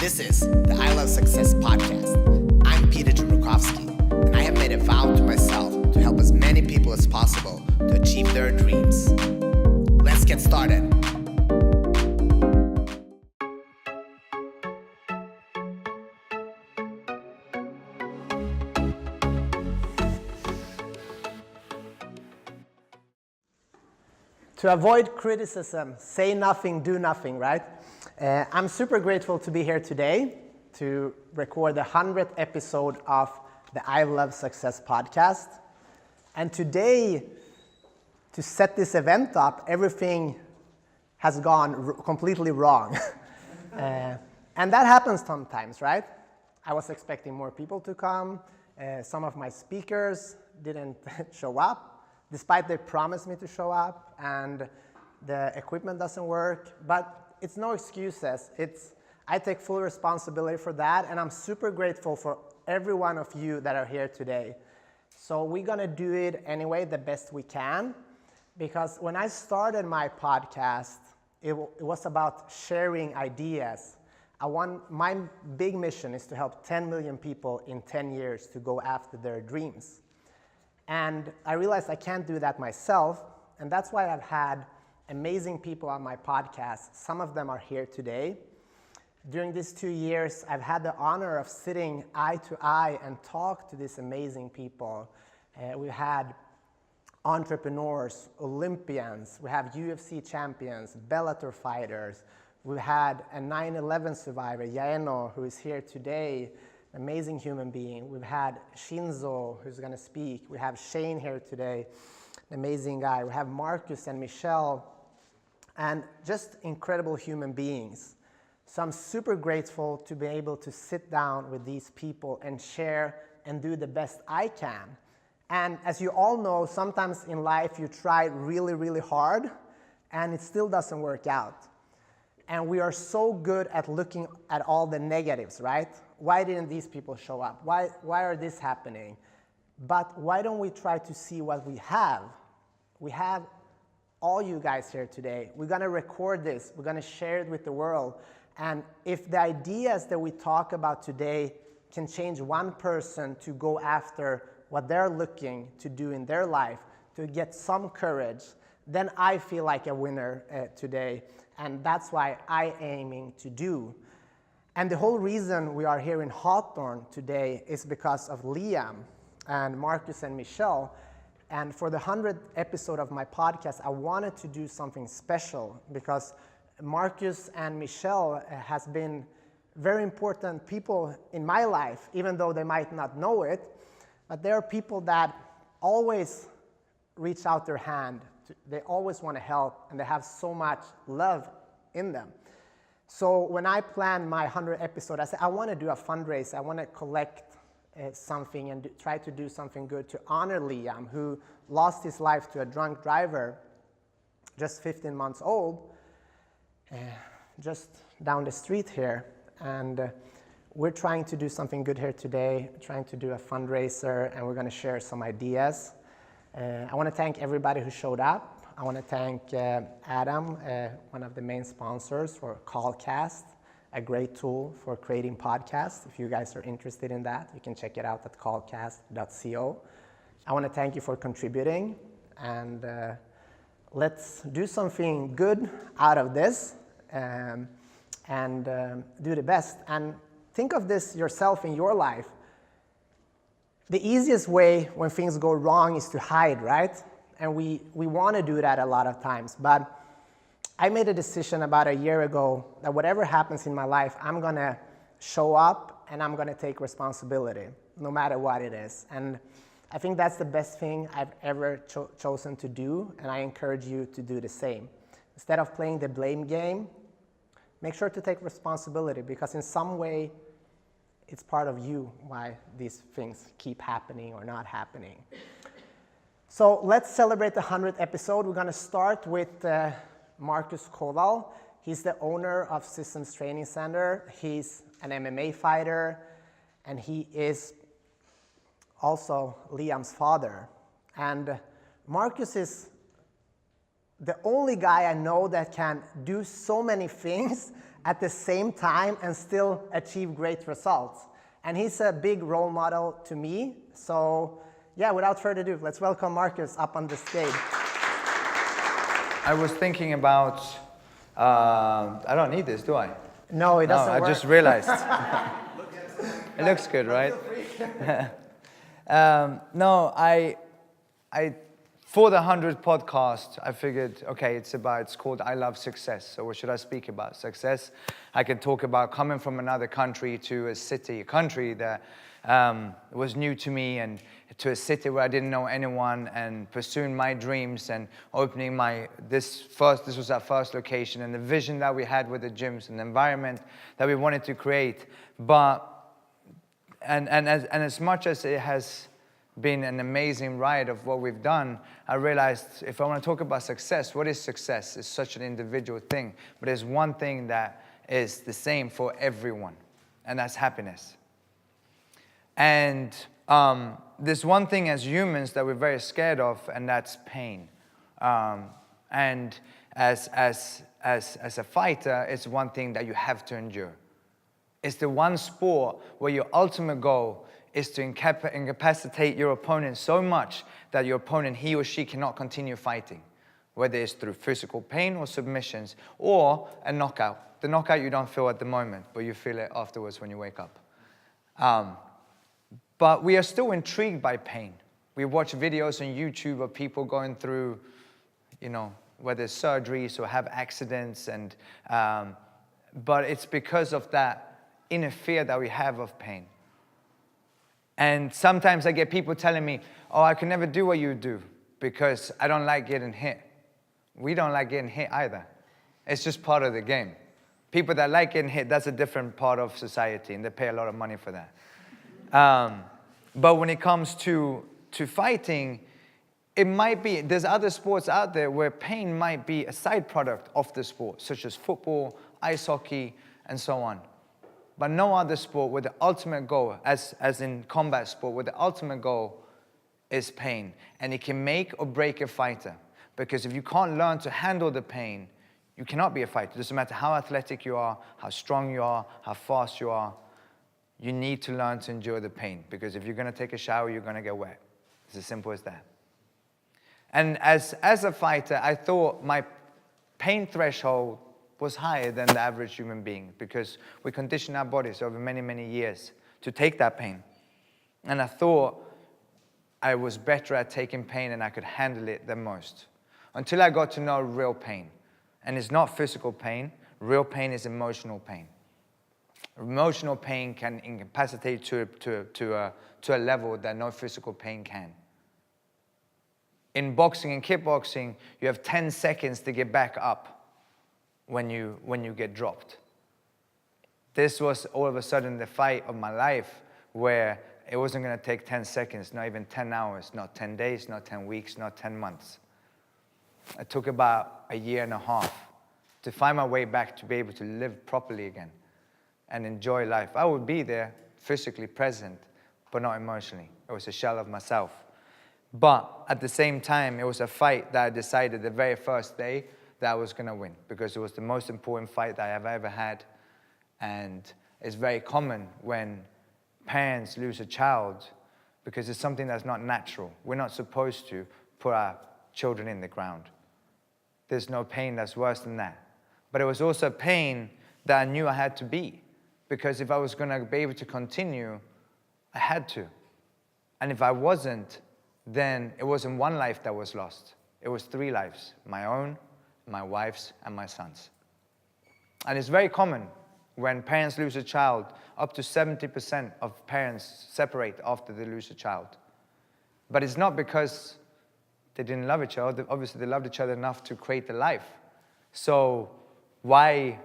This is the I Love Success podcast. I'm Peter Jumrukovski, and I have made a vow to myself to help as many people as possible to achieve their dreams. Let's get started. To avoid criticism, say nothing, do nothing, right? I'm super grateful to be here today to record the 100th episode of the I Love Success podcast. And today, to set this event up, everything has gone completely wrong. And that happens sometimes, right? I was expecting more people to come. Some of my speakers didn't show up, despite they promised me to show up, and the equipment doesn't work. But it's no excuses. I take full responsibility for that, and I'm super grateful for every one of you that are here today. So we're gonna do it anyway the best we can, because when I started my podcast, it was about sharing ideas. My big mission is to help 10 million people in 10 years to go after their dreams. And I realized I can't do that myself, and that's why I've had amazing people on my podcast. Some of them are here today. During these 2 years, I've had the honor of sitting eye to eye and talk to these amazing people. We've had entrepreneurs, Olympians, we have UFC-champions, Bellator fighters. We've had a 9/11 survivor, Yaeno, who is here today, amazing human being. We've had Chinzo, who's going to speak. We have Shane here today, an amazing guy. We have Marcus and Mishel, and just incredible human beings. So I'm super grateful to be able to sit down with these people and share and do the best I can. And as you all know, sometimes in life you try really, really hard and it still doesn't work out. And we are so good at looking at all the negatives, right? Why didn't these people show up? Why are this happening? But why don't we try to see what we have? We have all you guys here today. We're gonna record this. We're gonna share it with the world. And if the ideas that we talk about today can change one person to go after what they're looking to do in their life, to get some courage, then I feel like a winner today. And that's why I'm aiming to do. And the whole reason we are here in Hawthorne today is because of Liam and Marcus and Mishel. And for the 100th episode of my podcast, I wanted to do something special because Marcus and Mishel has been very important people in my life, even though they might not know it. But there are people that always reach out their hand. They always want to help, and they have so much love in them. So when I planned my 100th episode, I said, I want to do a fundraiser. I want to collect something and try to do something good to honor Liam, who lost his life to a drunk driver, just 15 months old, just down the street here. And we're trying to do something good here today, trying to do a fundraiser, and we're going to share some ideas. I want to thank everybody who showed up. I want to thank Adam, one of the main sponsors, for Callcast, a great tool for creating podcasts. If you guys are interested in that, you can check it out at callcast.co. I want to thank you for contributing, and let's do something good out of this and do the best. And think of this yourself in your life. The easiest way when things go wrong is to hide, right? And we want to do that a lot of times. But I made a decision about a year ago that whatever happens in my life, I'm going to show up and I'm going to take responsibility, no matter what it is. And I think that's the best thing I've ever chosen to do, and I encourage you to do the same. Instead of playing the blame game, make sure to take responsibility, because in some way, it's part of you why these things keep happening or not happening. So let's celebrate the 100th episode. We're going to start with Marcus Kowal. He's the owner of Systems Training Center. He's an MMA fighter, and he is also Liam's father. And Marcus is the only guy I know that can do so many things at the same time and still achieve great results. And he's a big role model to me. So yeah, without further ado, let's welcome Marcus up on the stage. I was thinking about, I don't need this, do I? No, it doesn't work. I just realized. It looks good, right? No, I for the 100th podcast, I figured, okay, it's called I Love Success. So what should I speak about? Success. I could talk about coming from another country to a country that was new to me, and to a city where I didn't know anyone, and pursuing my dreams and opening this was our first location, and the vision that we had with the gyms and the environment that we wanted to create. But as much as it has been an amazing ride of what we've done, I realized if I want to talk about success, what is success? It's such an individual thing, but there's one thing that is the same for everyone, and that's happiness. And there's one thing as humans that we're very scared of, and that's pain. And as a fighter, it's one thing that you have to endure. It's the one sport where your ultimate goal is to incapacitate your opponent so much that your opponent, he or she, cannot continue fighting, whether it's through physical pain or submissions or a knockout. The knockout you don't feel at the moment, but you feel it afterwards when you wake up. But we are still intrigued by pain. We watch videos on YouTube of people going through, whether it's surgeries or have accidents, but it's because of that inner fear that we have of pain. And sometimes I get people telling me, oh, I can never do what you do because I don't like getting hit. We don't like getting hit either. It's just part of the game. People that like getting hit, that's a different part of society, and they pay a lot of money for that. But when it comes to fighting, it might be, there's other sports out there where pain might be a side product of the sport, such as football, ice hockey, and so on. But no other sport where the ultimate goal, as in combat sport, where the ultimate goal is pain. And it can make or break a fighter. Because if you can't learn to handle the pain, you cannot be a fighter. It doesn't matter how athletic you are, how strong you are, how fast you are. You need to learn to endure the pain. Because if you're going to take a shower, you're going to get wet. It's as simple as that. And as a fighter, I thought my pain threshold was higher than the average human being, because we condition our bodies over many, many years to take that pain. And I thought I was better at taking pain and I could handle it than most. Until I got to know real pain. And it's not physical pain. Real pain is emotional pain. Emotional pain can incapacitate to a level that no physical pain can. In boxing and kickboxing, you have 10 seconds to get back up when you get dropped. This was all of a sudden the fight of my life, where it wasn't going to take 10 seconds, not even 10 hours, not 10 days, not 10 weeks, not 10 months. It took about a year and a half to find my way back to be able to live properly again and enjoy life. I would be there, physically present, but not emotionally. It was a shell of myself. But at the same time, it was a fight that I decided the very first day that I was going to win, because it was the most important fight that I have ever had. And it's very common when parents lose a child, because it's something that's not natural. We're not supposed to put our children in the ground. There's no pain that's worse than that. But it was also pain that I knew I had to be, because if I was going to be able to continue, I had to. And if I wasn't, then it wasn't one life that was lost. It was 3 lives, my own, my wife's, and my son's. And it's very common when parents lose a child. Up to 70% of parents separate after they lose a child. But it's not because they didn't love each other. Obviously, they loved each other enough to create a life. So why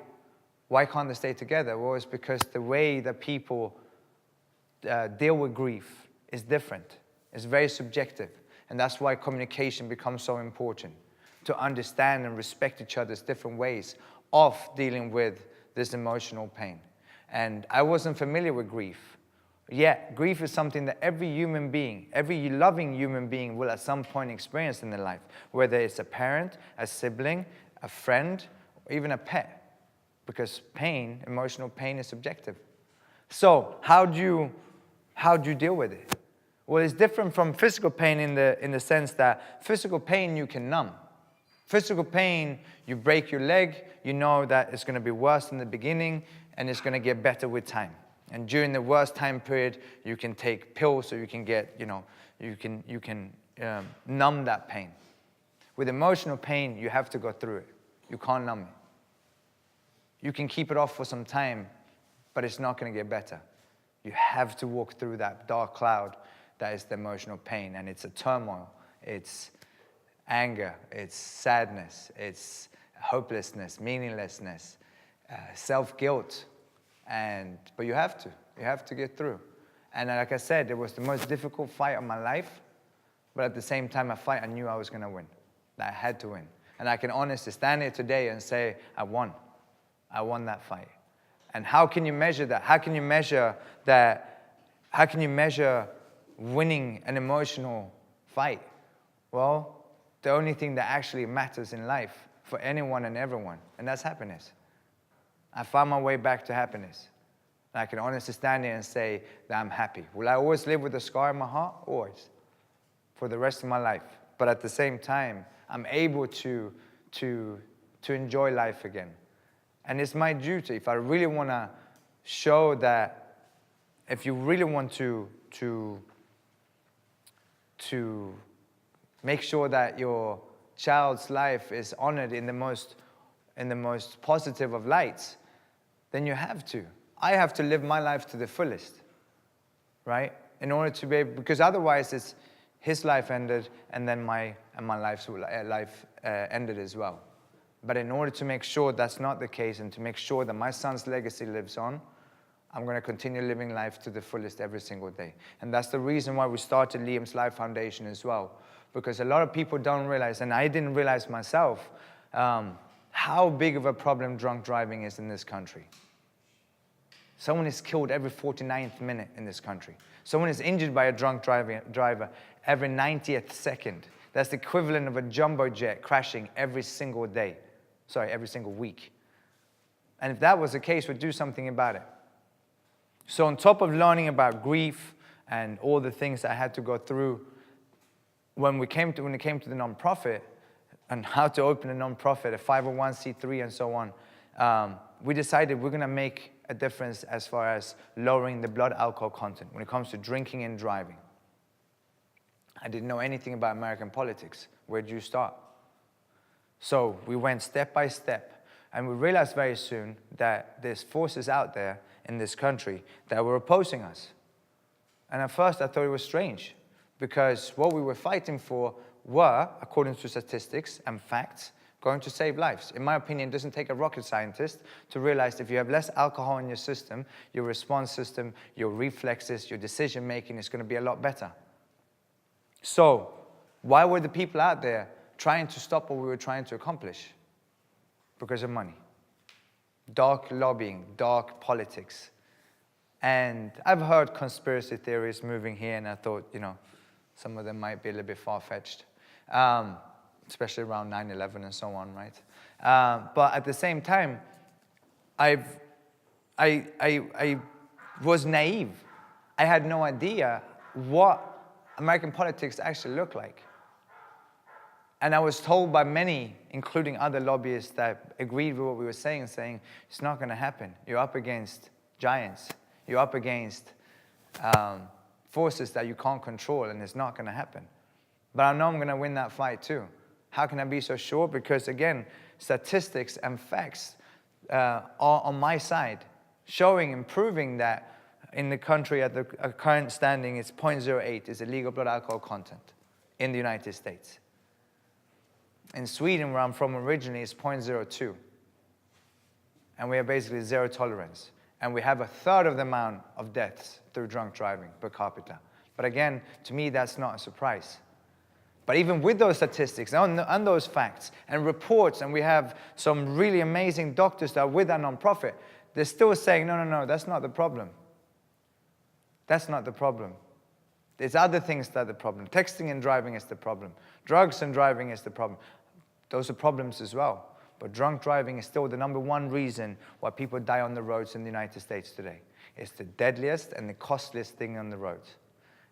can't they stay together? Well, it's because the way that people deal with grief is different. It's very subjective. And that's why communication becomes so important, to understand and respect each other's different ways of dealing with this emotional pain. And I wasn't familiar with grief. Yet, grief is something that every human being, every loving human being will at some point experience in their life, whether it's a parent, a sibling, a friend, or even a pet. Because pain, emotional pain, is subjective. So, how do you deal with it? Well, it's different from physical pain in the sense that physical pain you can numb. Physical pain, you break your leg, you know that it's going to be worse in the beginning, and it's going to get better with time. And during the worst time period, you can take pills so you can get, you can numb that pain. With emotional pain, you have to go through it. You can't numb it. You can keep it off for some time, but it's not going to get better. You have to walk through that dark cloud that is the emotional pain, and it's a turmoil. It's anger, it's sadness, it's hopelessness, meaninglessness, self-guilt. But you have to get through. And like I said, it was the most difficult fight of my life, but at the same time, a fight I knew I was going to win, that I had to win. And I can honestly stand here today and say, I won that fight. And how can you measure that? How can you measure that? How can you measure winning an emotional fight? Well, the only thing that actually matters in life for anyone and everyone, and that's happiness. I found my way back to happiness. And I can honestly stand here and say that I'm happy. Will I always live with a scar in my heart? Always. For the rest of my life. But at the same time, I'm able to enjoy life again. And it's my duty. If I really want to show that, if you really want to make sure that your child's life is honored in the most positive of lights, then you have to. I have to live my life to the fullest, right? In order to be able, because otherwise it's his life ended, and then my life ended as well. But in order to make sure that's not the case, and to make sure that my son's legacy lives on, I'm going to continue living life to the fullest every single day. And that's the reason why we started Liam's Life Foundation as well. Because a lot of people don't realize, and I didn't realize myself, how big of a problem drunk driving is in this country. Someone is killed every 49th minute in this country. Someone is injured by a drunk driver every 90th second. That's the equivalent of a jumbo jet crashing every single day. Sorry, every single week. And if that was the case, we'd do something about it. So on top of learning about grief and all the things that I had to go through, when it came to the nonprofit and how to open a nonprofit, a 501c3 and so on, we decided we're going to make a difference as far as lowering the blood alcohol content when it comes to drinking and driving. I didn't know anything about American politics. Where do you start? So we went step by step, and we realized very soon that there's forces out there in this country that were opposing us. And at first I thought it was strange, because what we were fighting for were, according to statistics and facts, going to save lives. In my opinion, it doesn't take a rocket scientist to realize if you have less alcohol in your system, your response system, your reflexes, your decision making is going to be a lot better. So, why were the people out there trying to stop what we were trying to accomplish? Because of money. Dark lobbying, dark politics. And I've heard conspiracy theories moving here, and I thought, some of them might be a little bit far-fetched. Especially around 9/11 and so on, right? But at the same time, I was naive. I had no idea what American politics actually looked like. And I was told by many, including other lobbyists that agreed with what we were saying, it's not going to happen. You're up against giants. You're up against forces that you can't control, and it's not going to happen. But I know I'm going to win that fight too. How can I be so sure? Because again, statistics and facts are on my side, showing and proving that in the country at the current standing, it's 0.08 is illegal blood alcohol content in the United States. In Sweden, where I'm from originally, it's 0.02. And we have basically zero tolerance. And we have a third of the amount of deaths through drunk driving per capita. But again, to me, that's not a surprise. But even with those statistics and those facts and reports, and we have some really amazing doctors that are with our nonprofit, they're still saying, no, that's not the problem. That's not the problem. There's other things that are the problem. Texting and driving is the problem. Drugs and driving is the problem. Those are problems as well. But drunk driving is still the #1 reason why people die on the roads in the United States today. It's the deadliest and the costliest thing on the roads.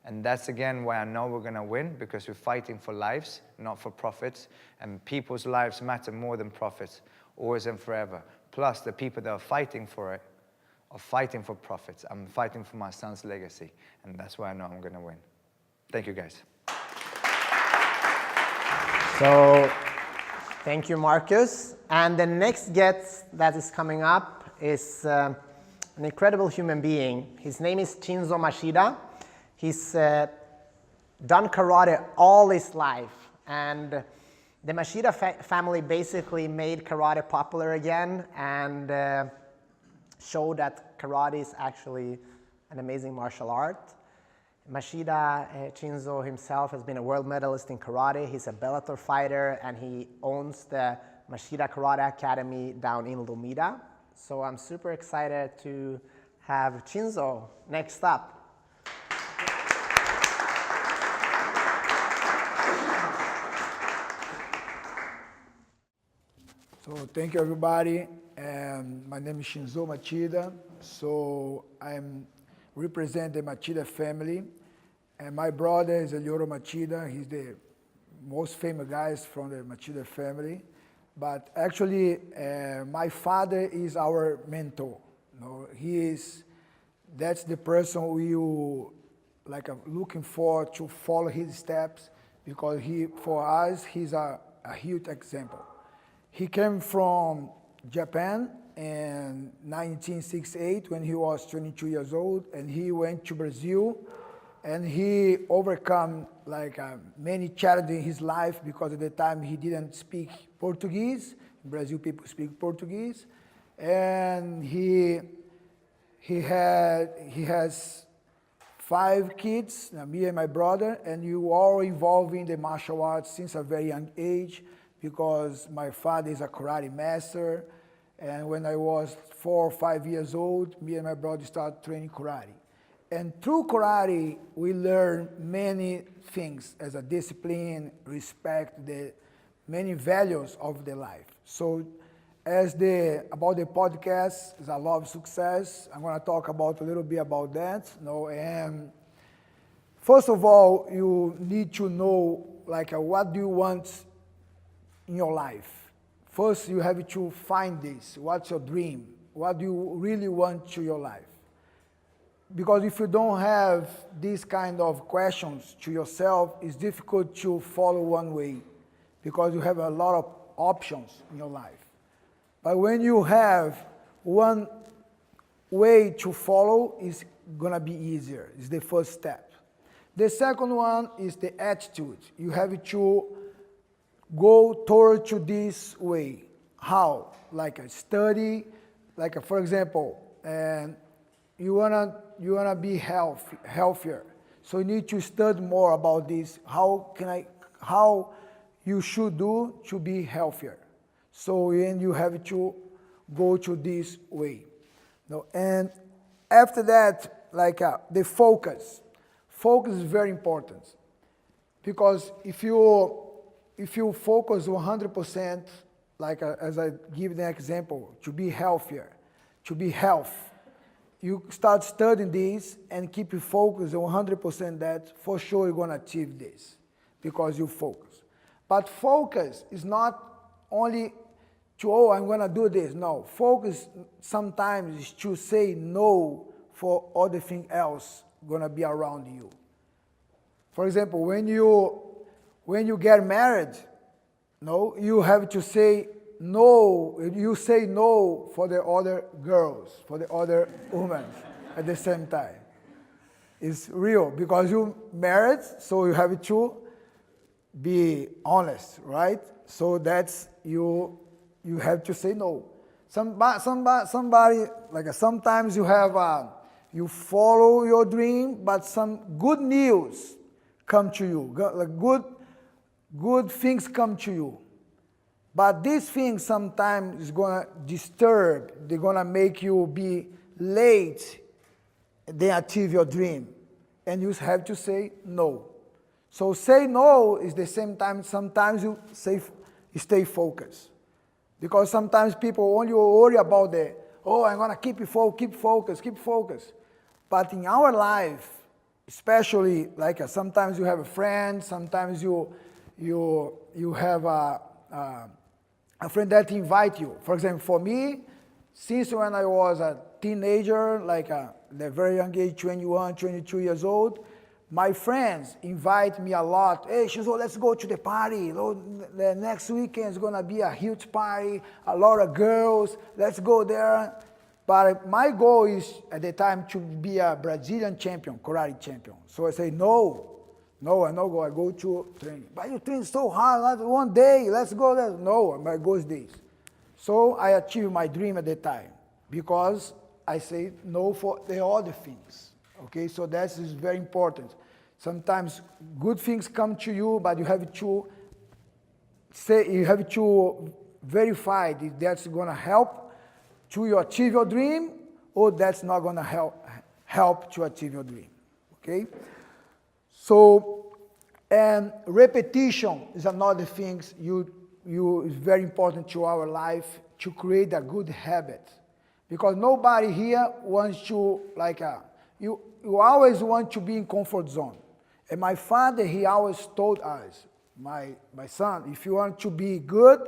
And that's again why I know we're going to win, because we're fighting for lives, not for profits. And people's lives matter more than profits, always and forever. Plus, the people that are fighting for it are fighting for profits. I'm fighting for my son's legacy. And that's why I know I'm going to win. Thank you, guys. So, thank you, Marcus. And the next guest that is coming up is an incredible human being. His name is Chinzo Machida. He's done karate all his life. And the Machida family basically made karate popular again and showed that karate is actually an amazing martial art. Machida, Chinzo himself has been a world medalist in karate. He's a Bellator fighter, and he owns the Machida Karate Academy down in Lomita. So I'm super excited to have Chinzo next up. So thank you, everybody. My name is Chinzo Machida. So I'm represent the Machida family. And my brother is Elioto Machida. He's the most famous guys from the Machida family. But actually, my father is our mentor. You know, that's the person we like looking for to follow his steps, because for us, he's a huge example. He came from Japan in 1968 when he was 22 years old, and he went to Brazil, and he overcome like many challenges in his life, because at the time he didn't speak Portuguese. In Brazil, people speak Portuguese, and he has 5 kids, me and my brother, and we were all involved in the martial arts since a very young age, because my father is a karate master. And when I was 4 or 5 years old, me and my brother started training karate. And through karate, we learned many things as a discipline, respect, the many values of the life. So about the podcast, is a lot of success. I'm going to talk about a little bit about that. And first of all, you need to know what do you want in your life. First, you have to find this. What's your dream? What do you really want to your life? Because if you don't have these kind of questions to yourself, it's difficult to follow one way, because you have a lot of options in your life. But when you have one way to follow, it's gonna be easier. It's the first step. The second one is the attitude. You have to go toward to this way. How? Like a study, for example, and you wanna be healthier. So you need to study more about this. How you should do to be healthier. So then you have to go to this way. And after that, the focus. Focus is very important, because if you focus 100%, as I give the example, to be healthier, to be health, you start studying this and keep you focused 100% that for sure you're going to achieve this, because you focus. But focus is not only to, I'm going to do this. No, focus sometimes is to say no for other thing else going to be around you. For example, when you get married, you have to say no. You say no for the other girls, for the other women at the same time. It's real, because you married, so you have to be honest, right? So that's you have to say no. Somebody sometimes you have you follow your dream, but some good news come to you. Good things come to you. But these things sometimes is gonna disturb, they're gonna make you be late then achieve your dream. And you have to say no. So say no is the same time, sometimes you stay focused. Because sometimes people only worry about I'm gonna keep focused. But in our life, especially like sometimes you have a friend, sometimes you have a friend that invite you. For example, for me, since when I was a teenager, like the very young age, 21, 22 years old, my friends invite me a lot. Hey, Chinzo, let's go to the party. The next weekend is going to be a huge party, a lot of girls. Let's go there. But my goal is, at the time, to be a Brazilian champion, karate champion. So I say, no, I no go. I go to training. But you train so hard, not one day, let's go there. No, my goal is this. So I achieved my dream at the time because I say no for the other things. Okay, so that is very important. Sometimes good things come to you, but you have to verify if that's going to help to you achieve your dream or that's not going to help to achieve your dream. Okay? So, and repetition is another thing is very important to our life to create a good habit. Because nobody here wants to, you always want to be in comfort zone. And my father, he always told us, my son, if you want to be good,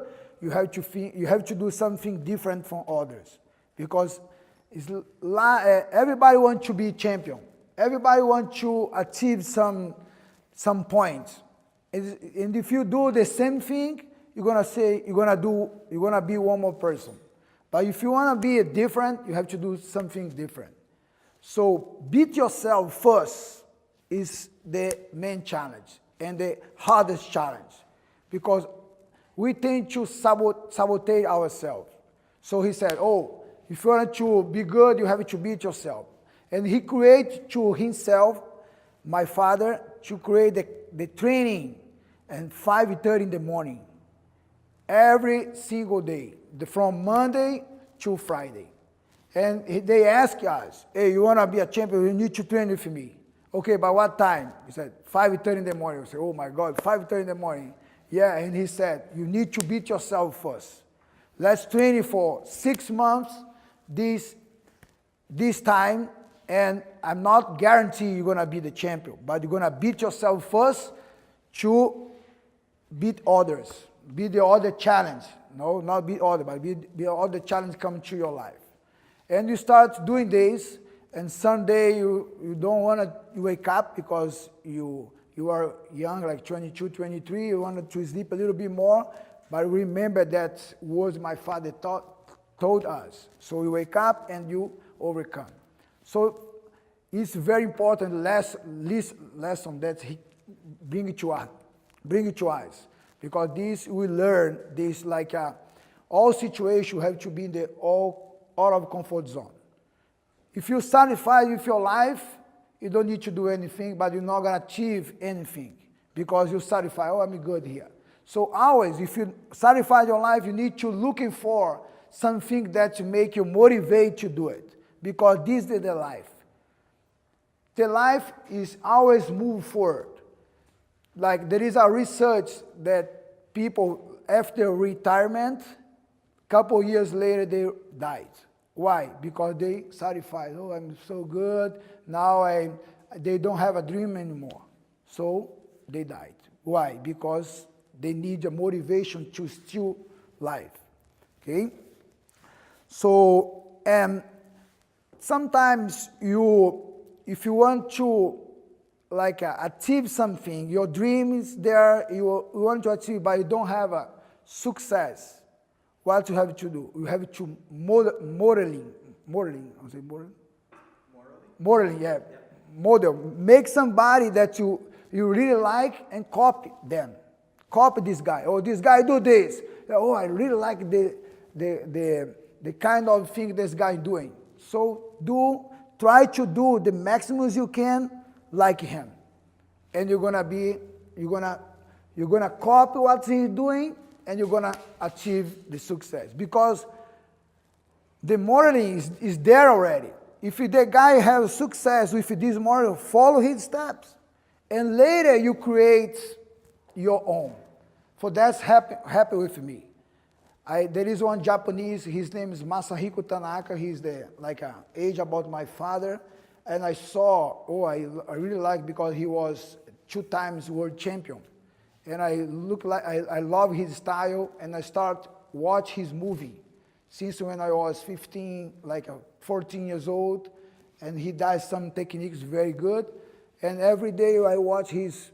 you have to do something different from others. Because everybody wants to be champion. Everybody wants to achieve some points. And if you do the same thing, you're gonna be one more person. But if you want to be different, you have to do something different. So beat yourself first is the main challenge and the hardest challenge because we tend to sabotage ourselves. So he said, if you want to be good, you have to beat yourself. And he created to himself, my father, to create the training at 5:30 in the morning. Every single day, from Monday to Friday. And they ask us, hey, you want to be a champion, you need to train with me. Okay, by what time? He said, 5:30 in the morning. We said, oh my God, 5:30 in the morning. Yeah, and he said, you need to beat yourself first. Let's train you for 6 months, this time, and I'm not guaranteeing you're going to be the champion, but you're going to beat yourself first to beat others. Beat the other challenge. No, not beat other, but beat the other challenge come to your life. And you start doing this, and someday you don't want to wake up because you are young, like 22, 23, you want to sleep a little bit more, but remember that words my father told us. So you wake up and you overcome. So it's very important lesson that he bring it to us. Because this we learn, this all situations have to be in the out of comfort zone. If you're satisfied with your life, you don't need to do anything, but you're not going to achieve anything because you're satisfied. I'm good here. So always, if you satisfy your life, you need to looking for something that make you motivate to do it because this is the life. The life is always move forward. Like there is a research that people after retirement, couple years later they died. Why? Because they satisfied. I'm so good. Now they don't have a dream anymore. So they died. Why? Because they need a motivation to still life. Okay? So sometimes if you want to achieve something, your dream is there, you want to achieve, but you don't have a success. What you have to do? You have to modeling. Yeah. Model. Make somebody that you really like and copy them. Copy this guy. Oh, this guy do this. Oh, I really like the kind of thing this guy doing. So try to do the maximum you can like him. And you're gonna copy what he's doing and you're gonna achieve the success. Because the modeling is there already. if the guy has success with this model, follow his steps. And later you create your own. So that's happy with me. There is one Japanese, his name is Masahiko Tanaka. He's age about my father. And I saw, I really like because he was 2 times world champion. And I love his style, and I start watch his movie since when I was 14 years old, and he does some techniques very good. And every day I watch his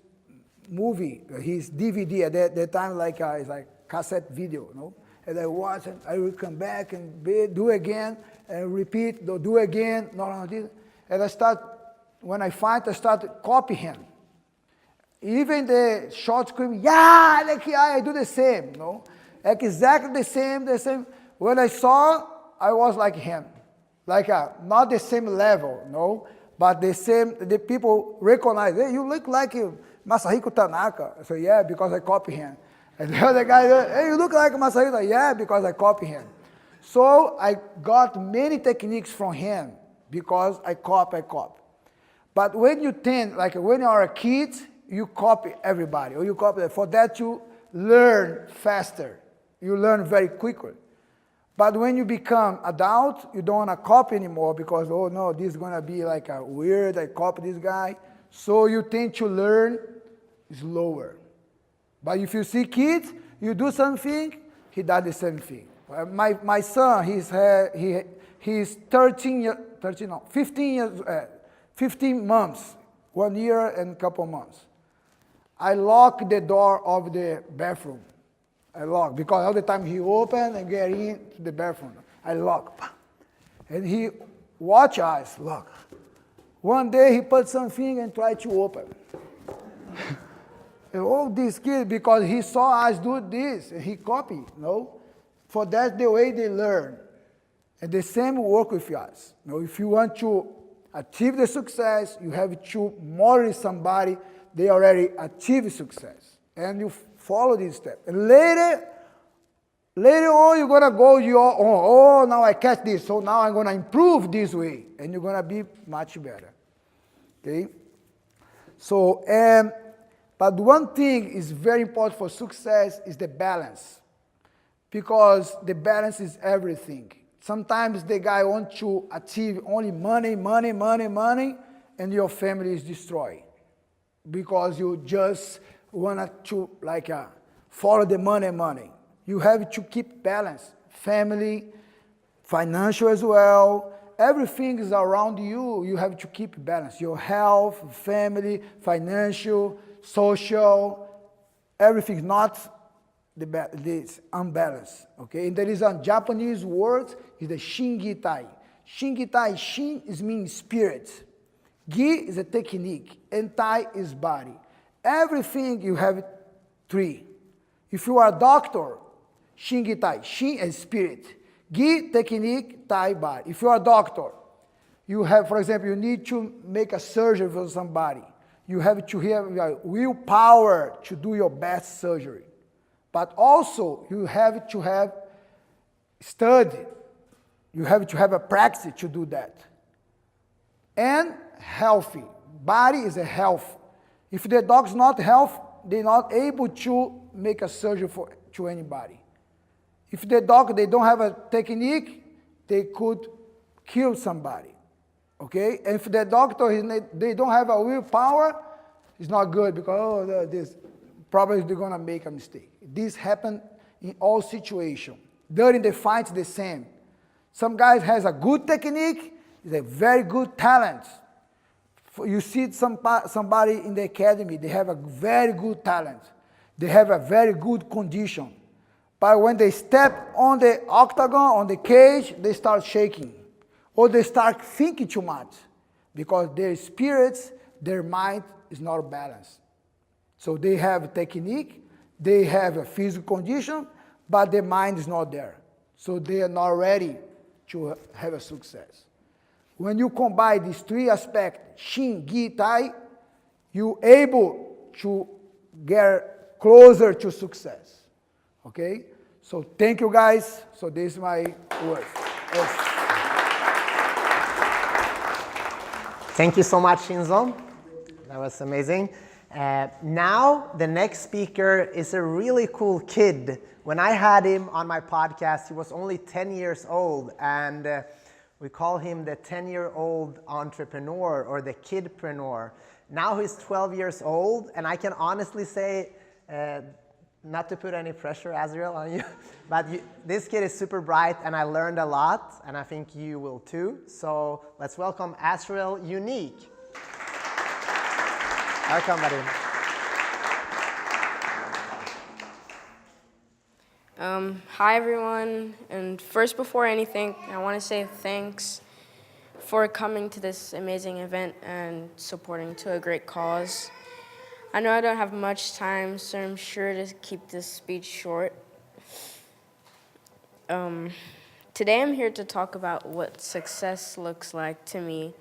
movie, his DVD at that time, it's like cassette video, you know. And I watch, and I will come back and do again, and repeat, do again, and when I fight, I start copy him. Even the short scream, I do the same, you know? Exactly the same. When I saw, I was like him. Not the same level, no? But the same, the people recognize, hey, you look like Masahiko Tanaka. I say, yeah, because I copy him. And the other guy, hey, you look like Masahiko. Yeah, because I copy him. So I got many techniques from him because I copy. But when you when you are a kid, you copy everybody, or you copy. For that, you learn faster. You learn very quickly. But when you become adult, you don't want to copy anymore because, oh no, this is going to be weird, I copy this guy. So you tend to learn slower. But if you see kids, you do something, he does the same thing. My son, he's 15 months, 1 year and a couple months. I lock the door of the bathroom. I lock, because all the time he open and get into the bathroom. I lock. And he watch us, lock. One day he put something and tried to open. And all these kids, because he saw us do this, and he copied, no? For that's the way they learn. And the same work with us. You know, if you want to achieve the success, you have to model somebody, they already achieved success. And you follow this step. And later on, you're going to go your own. Oh, now I catch this, so now I'm going to improve this way. And you're going to be much better. Okay? So, but one thing is very important for success is the balance. Because the balance is everything. Sometimes the guy wants to achieve only money, and your family is destroyed. Because you just want to follow the money. You have to keep balance. Family, financial as well. Everything is around you. You have to keep balance. Your health, family, financial, social, everything, not this unbalanced. Okay, and there is a Japanese word, is the shingitai. Shingitai, shin means spirit. Gi is a technique, and tai is body. Everything you have 3. If you are a doctor, shingitai, shin is spirit. Gi, technique, tai, body. If you are a doctor, you have, for example, you need to make a surgery for somebody. You have to have willpower to do your best surgery. But also, you have to have study. You have to have a practice to do that. And healthy. Body is a health. If the dog's not healthy, they're not able to make a surgery to anybody. If the dog, they don't have a technique, they could kill somebody. Okay? And if the doctor, they don't have a willpower, it's not good because, this probably they're going to make a mistake. This happens in all situations. During the fight, the same. Some guys has a good technique, is a very good talent. You see somebody in the academy, they have a very good talent. They have a very good condition. But when they step on the octagon, on the cage, they start shaking. Or they start thinking too much. Because their spirits, their mind is not balanced. So they have a technique, they have a physical condition, but their mind is not there. So they are not ready to have a success. When you combine these 3 aspects, Shin, Gi, Tai, you're able to get closer to success. Okay? So thank you guys. So this is my words. Yes. Thank you so much, Chinzo. That was amazing. Now, the next speaker is a really cool kid. When I had him on my podcast, he was only 10 years old, and we call him the 10-year-old entrepreneur or the kidpreneur. Now he's 12 years old, and I can honestly say, not to put any pressure, Azriel, on you, but this kid is super bright, and I learned a lot, and I think you will too. So let's welcome Azriel Unique. Welcome, buddy. Hi, everyone. And first, before anything, I want to say thanks for coming to this amazing event and supporting to a great cause. I know I don't have much time, so I'm sure to keep this speech short. Today I'm here to talk about what success looks like to me,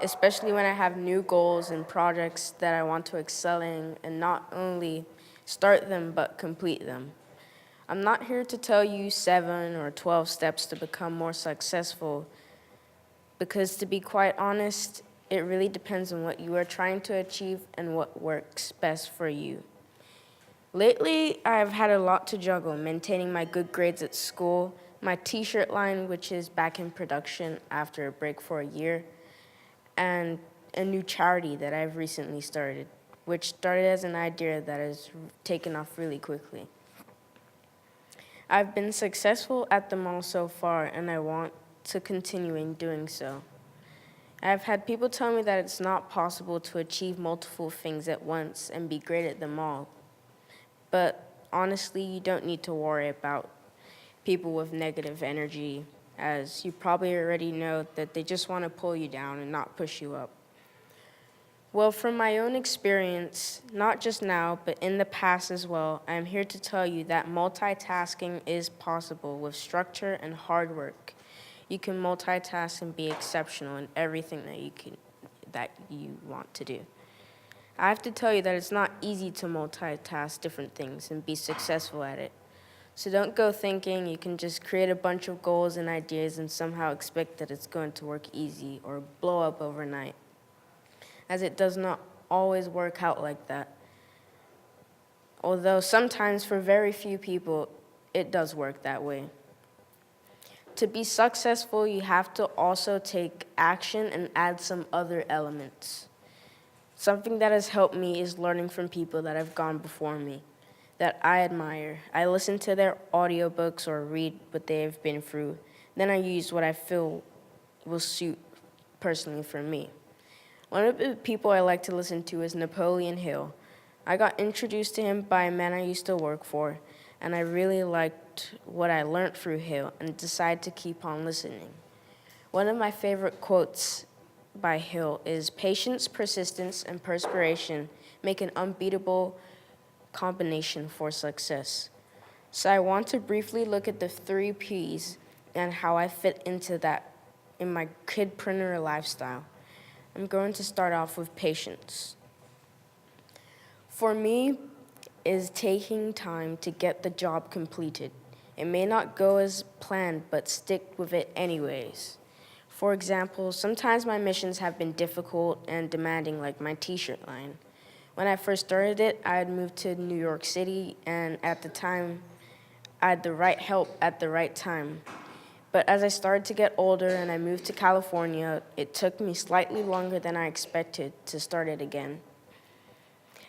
especially when I have new goals and projects that I want to excel in and not only start them, but complete them. I'm not here to tell you 7 or 12 steps to become more successful, because to be quite honest, it really depends on what you are trying to achieve and what works best for you. Lately, I've had a lot to juggle, maintaining my good grades at school, my t-shirt line, which is back in production after a break for a year, and a new charity that I've recently started, which started as an idea that has taken off really quickly. I've been successful at them all so far, and I want to continue in doing so. I've had people tell me that it's not possible to achieve multiple things at once and be great at them all. But honestly, you don't need to worry about people with negative energy, as you probably already know that they just want to pull you down and not push you up. Well, from my own experience, not just now, but in the past as well, I am here to tell you that multitasking is possible with structure and hard work. You can multitask and be exceptional in everything that you want to do. I have to tell you that it's not easy to multitask different things and be successful at it. So don't go thinking you can just create a bunch of goals and ideas and somehow expect that it's going to work easy or blow up overnight, as it does not always work out like that. Although sometimes for very few people, it does work that way. To be successful, you have to also take action and add some other elements. Something that has helped me is learning from people that have gone before me, that I admire. I listen to their audiobooks or read what they have been through. Then I use what I feel will suit personally for me. One of the people I like to listen to is Napoleon Hill. I got introduced to him by a man I used to work for, and I really liked what I learned through Hill and decided to keep on listening. One of my favorite quotes by Hill is, "Patience, persistence, and perspiration make an unbeatable combination for success." So I want to briefly look at the 3 P's and how I fit into that in my kidpreneur lifestyle. I'm going to start off with patience. For me, is taking time to get the job completed. It may not go as planned, but stick with it anyways. For example, sometimes my missions have been difficult and demanding, like my t-shirt line. When I first started it, I had moved to New York City, and at the time, I had the right help at the right time. But as I started to get older and I moved to California, it took me slightly longer than I expected to start it again.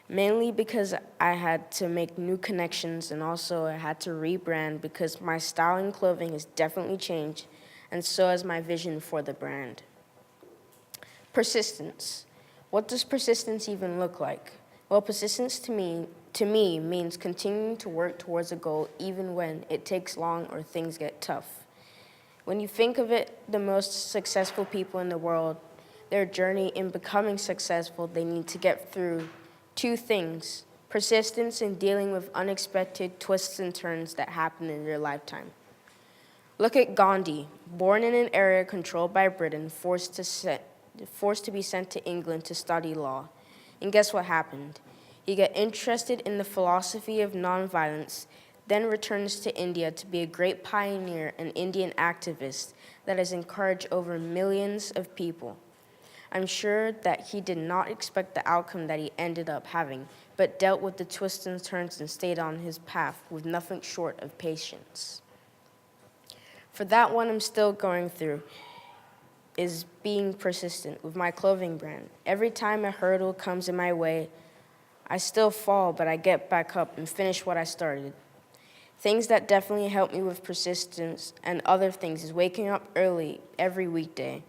Mainly because I had to make new connections, and also I had to rebrand because my style in clothing has definitely changed, and so has my vision for the brand. Persistence. What does persistence even look like? Well, persistence to me means continuing to work towards a goal even when it takes long or things get tough. When you think of it, the most successful people in the world, their journey in becoming successful, they need to get through 2 things: persistence in dealing with unexpected twists and turns that happen in your lifetime. Look at Gandhi, born in an area controlled by Britain, forced to be sent to England to study law. And guess what happened? He got interested in the philosophy of nonviolence, then returns to India to be a great pioneer and Indian activist that has encouraged over millions of people. I'm sure that he did not expect the outcome that he ended up having, but dealt with the twists and turns and stayed on his path with nothing short of patience. For that one I'm still going through is being persistent with my clothing brand. Every time a hurdle comes in my way, I still fall, but I get back up and finish what I started. Things that definitely help me with persistence and other things is waking up early every weekday.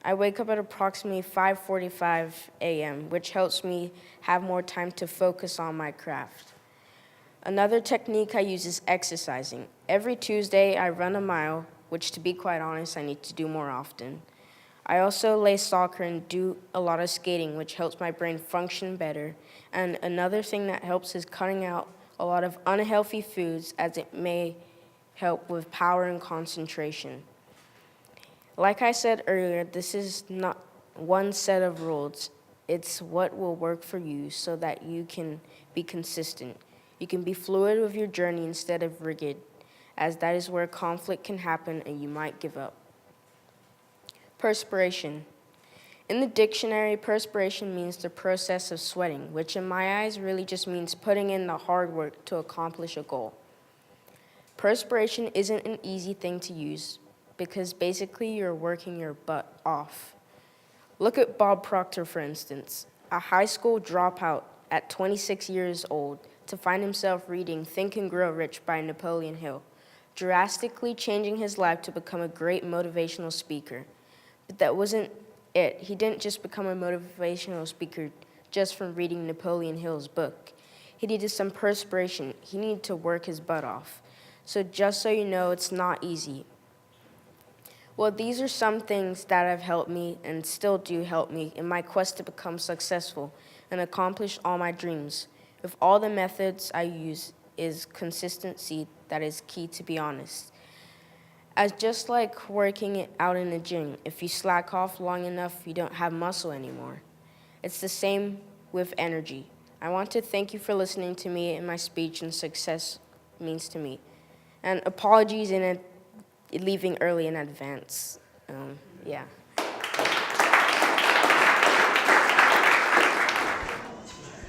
I wake up at approximately 5:45 a.m., which helps me have more time to focus on my craft. Another technique I use is exercising. Every Tuesday, I run a mile, which, to be quite honest, I need to do more often. I also play soccer and do a lot of skating, which helps my brain function better. And another thing that helps is cutting out a lot of unhealthy foods, as it may help with power and concentration. Like I said earlier, this is not one set of rules. It's what will work for you so that you can be consistent. You can be fluid with your journey instead of rigid, as that is where conflict can happen and you might give up. Perspiration. In the dictionary, perspiration means the process of sweating, which in my eyes really just means putting in the hard work to accomplish a goal. Perspiration isn't an easy thing to use because basically you're working your butt off. Look at Bob Proctor, for instance, a high school dropout at 26 years old to find himself reading Think and Grow Rich by Napoleon Hill, drastically changing his life to become a great motivational speaker. But that wasn't it. He didn't just become a motivational speaker just from reading Napoleon Hill's book. He needed some perspiration. He needed to work his butt off. So just so you know, it's not easy. Well, these are some things that have helped me and still do help me in my quest to become successful and accomplish all my dreams. With all the methods I use is consistency that is key, to be honest. As just like working it out in the gym, if you slack off long enough, you don't have muscle anymore. It's the same with energy. I want to thank you for listening to me and my speech and success means to me. And apologies in leaving early in advance. Yeah.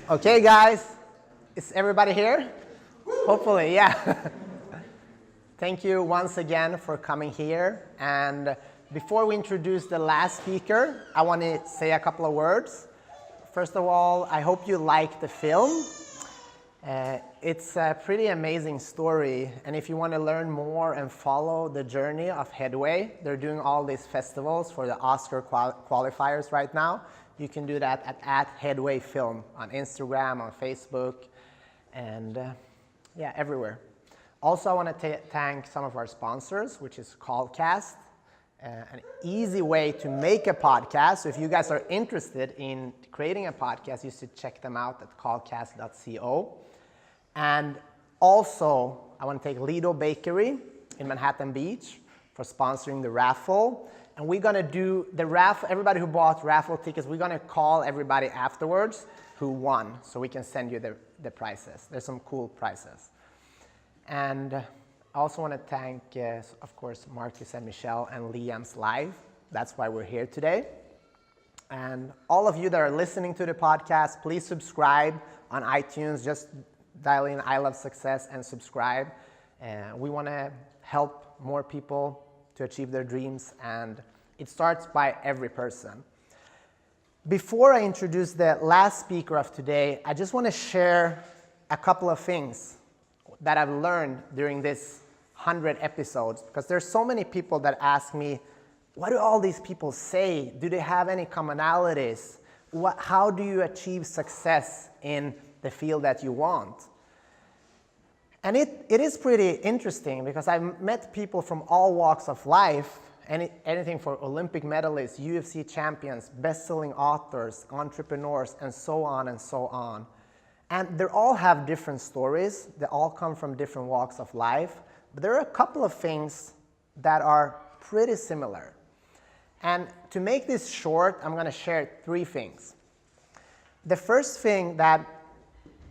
Okay, guys, is everybody here? Hopefully, yeah. Thank you once again for coming here. And before we introduce the last speaker, I want to say a couple of words. First of all, I hope you like the film. It's a pretty amazing story. And if you want to learn more and follow the journey of Headway, they're doing all these festivals for the Oscar qualifiers right now. You can do that at Headway Film on Instagram, on Facebook, and yeah, everywhere. Also, I want to thank some of our sponsors, which is Callcast, an easy way to make a podcast. So if you guys are interested in creating a podcast, you should check them out at callcast.co. And also, I want to thank Lido Bakery in Manhattan Beach for sponsoring the raffle. And we're going to do the raffle. Everybody who bought raffle tickets, we're going to call everybody afterwards who won, so we can send you the prizes. There's some cool prizes. And I also want to thank, of course, Marcus and Michelle and Liam's Live. That's why we're here today. And all of you that are listening to the podcast, please subscribe on iTunes. Just dial in I Love Success and subscribe. We want to help more people to achieve their dreams, and it starts by every person. Before I introduce the last speaker of today, I just want to share a couple of things that I've learned during this 100 episodes, because there's so many people that ask me, what do all these people say? Do they have any commonalities? How do you achieve success in the field that you want? And it is pretty interesting, because I've met people from all walks of life, anything from Olympic medalists, UFC-champions, bestselling authors, entrepreneurs, and so on and so on. And they all have different stories. They all come from different walks of life. But there are a couple of things that are pretty similar. And to make this short, I'm going to share 3 things. The first thing that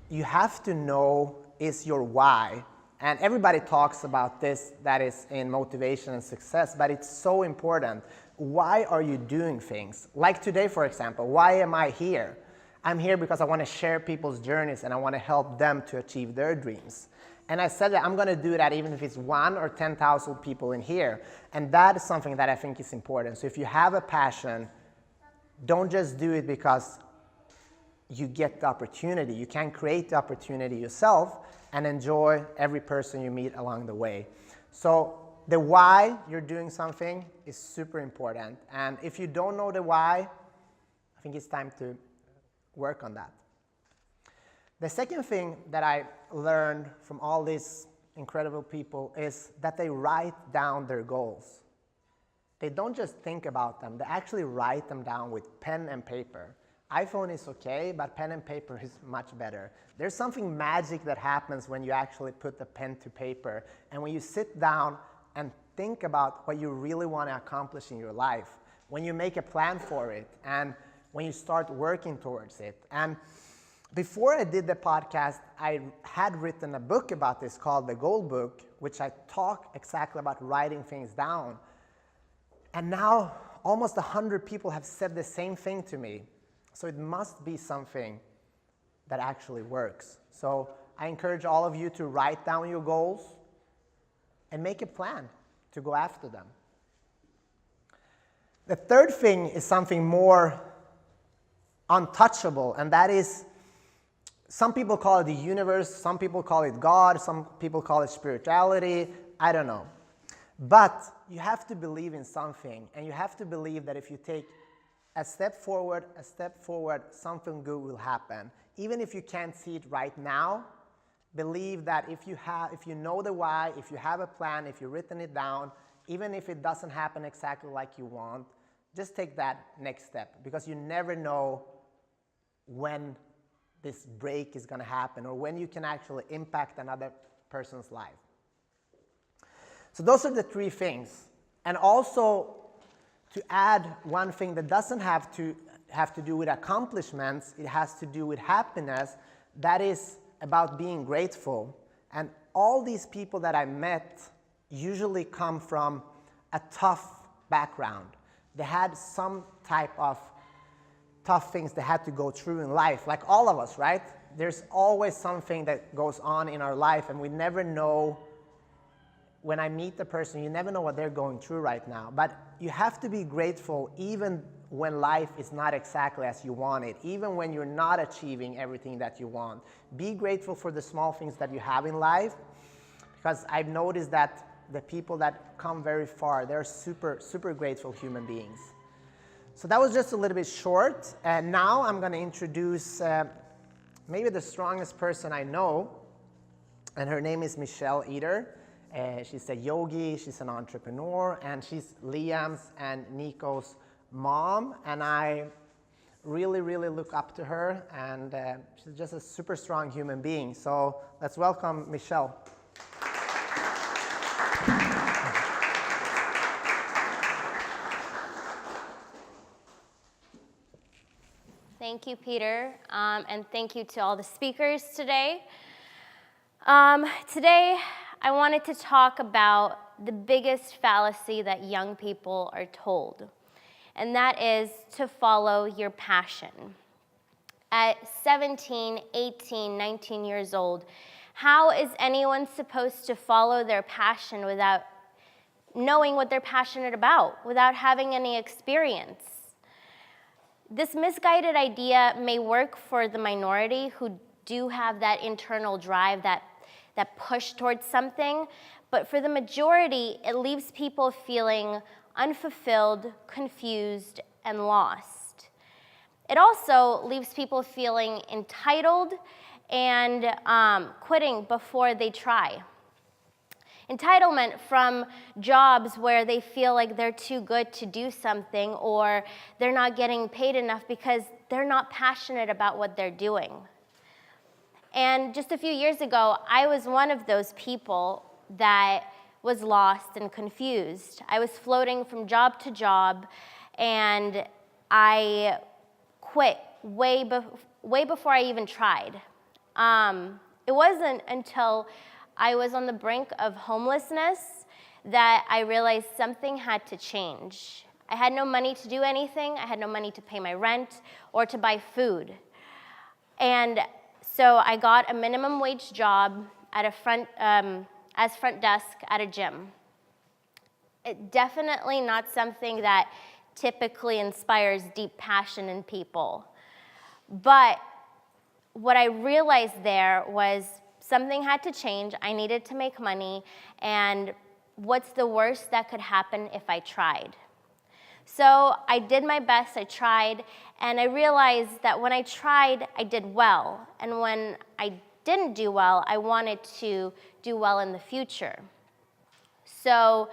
you have to know is your why. And everybody talks about this, that is in motivation and success, but it's so important. why are you doing things? Like today, for example, why am I here? I'm here because I want to share people's journeys and I want to help them to achieve their dreams. And I said that I'm going to do that even if it's 1 or 10,000 people in here. And that is something that I think is important. So if you have a passion, don't just do it because you get the opportunity. You can create the opportunity yourself and enjoy every person you meet along the way. So the why you're doing something is super important. And if you don't know the why, I think it's time to work on that. The second thing that I learned from all these incredible people is that they write down their goals. They don't just think about them, they actually write them down with pen and paper. iPhone is okay, but pen and paper is much better. There's something magic that happens when you actually put the pen to paper and when you sit down and think about what you really want to accomplish in your life, when you make a plan for it and when you start working towards it. And before I did the podcast, I had written a book about this called The Goal Book, which I talk exactly about writing things down. And now almost 100 people have said the same thing to me. So it must be something that actually works. So I encourage all of you to write down your goals and make a plan to go after them. The third thing is something more untouchable, and that is, some people call it the universe, some people call it God, some people call it spirituality, I don't know. But you have to believe in something, and you have to believe that if you take a step forward, something good will happen. Even if you can't see it right now, believe that if you know the why, if you have a plan, if you've written it down, even if it doesn't happen exactly like you want, just take that next step, because you never know when this break is going to happen or when you can actually impact another person's life. So those are the 3 things. And also, to add one thing that doesn't have to do with accomplishments, it has to do with happiness, that is about being grateful. And all these people that I met usually come from a tough background. They had some type of tough things they had to go through in life, like all of us, right? There's always something that goes on in our life, and we never know. When I meet the person, you never know what they're going through right now. But you have to be grateful even when life is not exactly as you want it, even when you're not achieving everything that you want. Be grateful for the small things that you have in life, because I've noticed that the people that come very far, they're super, super grateful human beings. So that was just a little bit short. And now I'm going to introduce maybe the strongest person I know, and her name is Mishel Eder. She's a yogi, she's an entrepreneur, and she's Liam's and Nico's mom. And I really, really look up to her, and she's just a super strong human being. So let's welcome Mishel. Thank you, Peter, and thank you to all the speakers today. Today, I wanted to talk about the biggest fallacy that young people are told, and that is to follow your passion. At 17, 18, 19 years old, how is anyone supposed to follow their passion without knowing what they're passionate about, without having any experience? This misguided idea may work for the minority who do have that internal drive, that push towards something, but for the majority, it leaves people feeling unfulfilled, confused, and lost. It also leaves people feeling entitled and quitting before they try. Entitlement from jobs where they feel like they're too good to do something, or they're not getting paid enough because they're not passionate about what they're doing. And just a few years ago, I was one of those people that was lost and confused. I was floating from job to job, and I quit way before I even tried. It wasn't until I was on the brink of homelessness that I realized something had to change. I had no money to do anything. I had no money to pay my rent or to buy food. And so I got a minimum wage job at as front desk at a gym. Definitely not something that typically inspires deep passion in people. But what I realized there was something had to change. I needed to make money, and what's the worst that could happen if I tried? So I did my best, I tried, and I realized that when I tried, I did well. And when I didn't do well, I wanted to do well in the future. So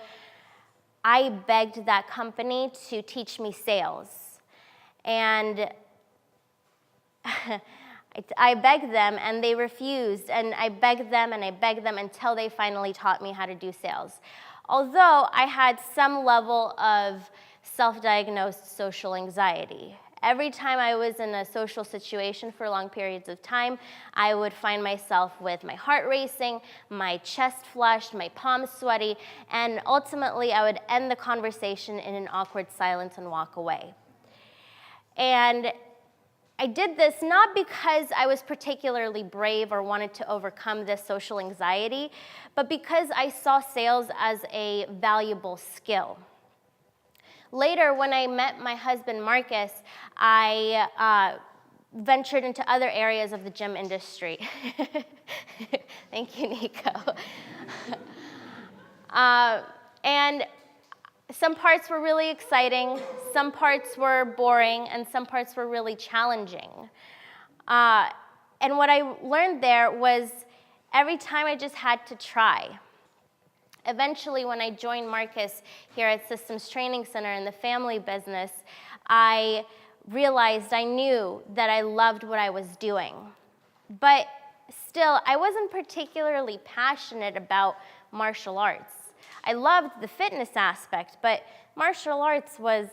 I begged that company to teach me sales. And I begged them, and they refused, and I begged them, and I begged them until they finally taught me how to do sales. Although I had some level of self-diagnosed social anxiety. Every time I was in a social situation for long periods of time, I would find myself with my heart racing, my chest flushed, my palms sweaty, and ultimately I would end the conversation in an awkward silence and walk away. And I did this not because I was particularly brave or wanted to overcome this social anxiety, but because I saw sales as a valuable skill. Later, when I met my husband, Marcus, I ventured into other areas of the gym industry. Thank you, Nico. And some parts were really exciting, some parts were boring, and some parts were really challenging. And what I learned there was every time I just had to try. Eventually, when I joined Marcus here at Systems Training Center in the family business, I realized I knew that I loved what I was doing. But still, I wasn't particularly passionate about martial arts. I loved the fitness aspect, but martial arts was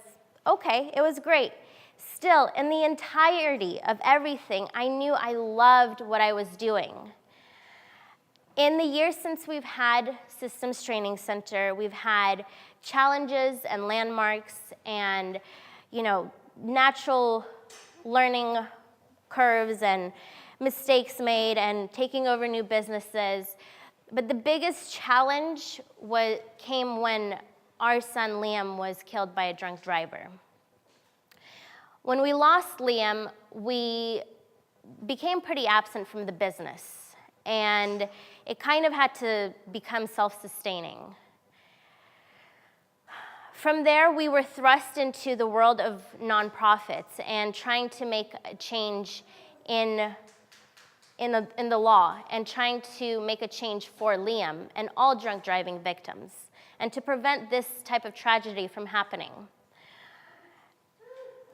okay, it was great. Still, in the entirety of everything, I knew I loved what I was doing. In the years since we've had Systems Training Center, we've had challenges and landmarks and, natural learning curves and mistakes made and taking over new businesses. But the biggest challenge came when our son Liam was killed by a drunk driver. When we lost Liam, we became pretty absent from the business, and it kind of had to become self-sustaining. From there, we were thrust into the world of nonprofits and trying to make a change in the law and trying to make a change for Liam and all drunk driving victims and to prevent this type of tragedy from happening.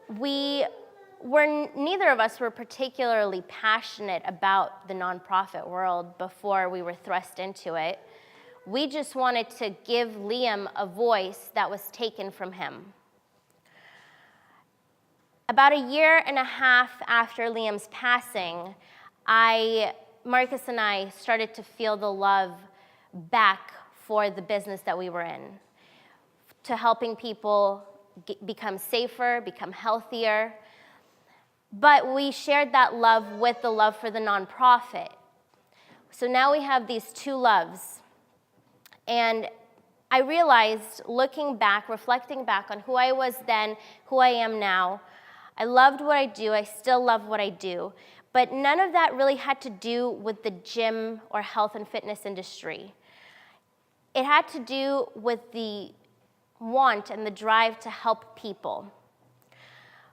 Neither of us were particularly passionate about the nonprofit world before we were thrust into it. We just wanted to give Liam a voice that was taken from him. About a year and a half after Liam's passing, Marcus and I started to feel the love back for the business that we were in, to helping people become safer, become healthier. But we shared that love with the love for the nonprofit. So now we have these two loves. And I realized, looking back, reflecting back on who I was then, who I am now, I loved what I do, I still love what I do, but none of that really had to do with the gym or health and fitness industry. It had to do with the want and the drive to help people.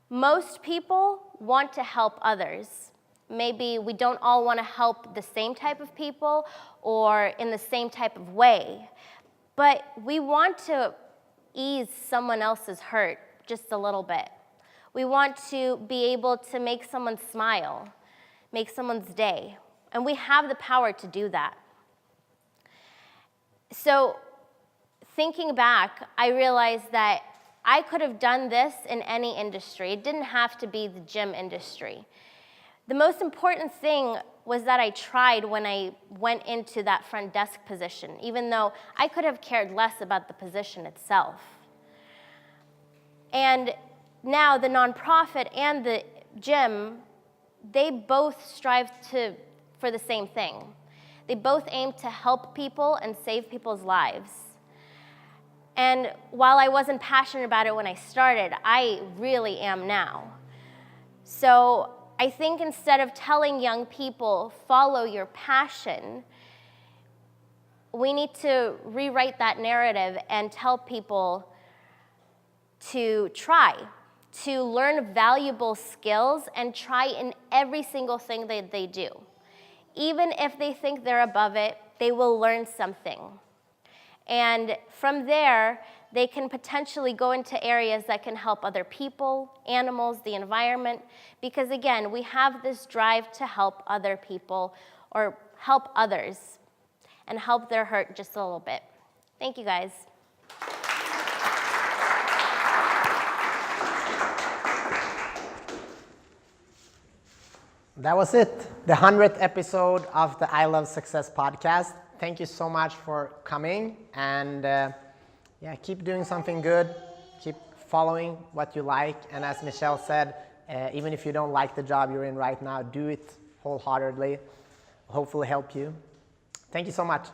Most people want to help others. Maybe we don't all want to help the same type of people or in the same type of way, but we want to ease someone else's hurt just a little bit. We want to be able to make someone smile, make someone's day, and we have the power to do that. So thinking back, I realized that I could have done this in any industry. It didn't have to be the gym industry. The most important thing was that I tried when I went into that front desk position, even though I could have cared less about the position itself. And now the nonprofit and the gym, they both strive for the same thing. They both aim to help people and save people's lives. And while I wasn't passionate about it when I started, I really am now. So I think instead of telling young people, follow your passion, we need to rewrite that narrative and tell people to try, to learn valuable skills and try in every single thing that they do. Even if they think they're above it, they will learn something. And from there, they can potentially go into areas that can help other people, animals, the environment, because again, we have this drive to help other people or help others and help their hurt just a little bit. Thank you, guys. That was it, the 100th episode of the I Love Success podcast. Thank you so much for coming, and yeah, keep doing something good, keep following what you like, and as Mishel said, even if you don't like the job you're in right now, do it wholeheartedly. Hopefully help you. Thank you so much.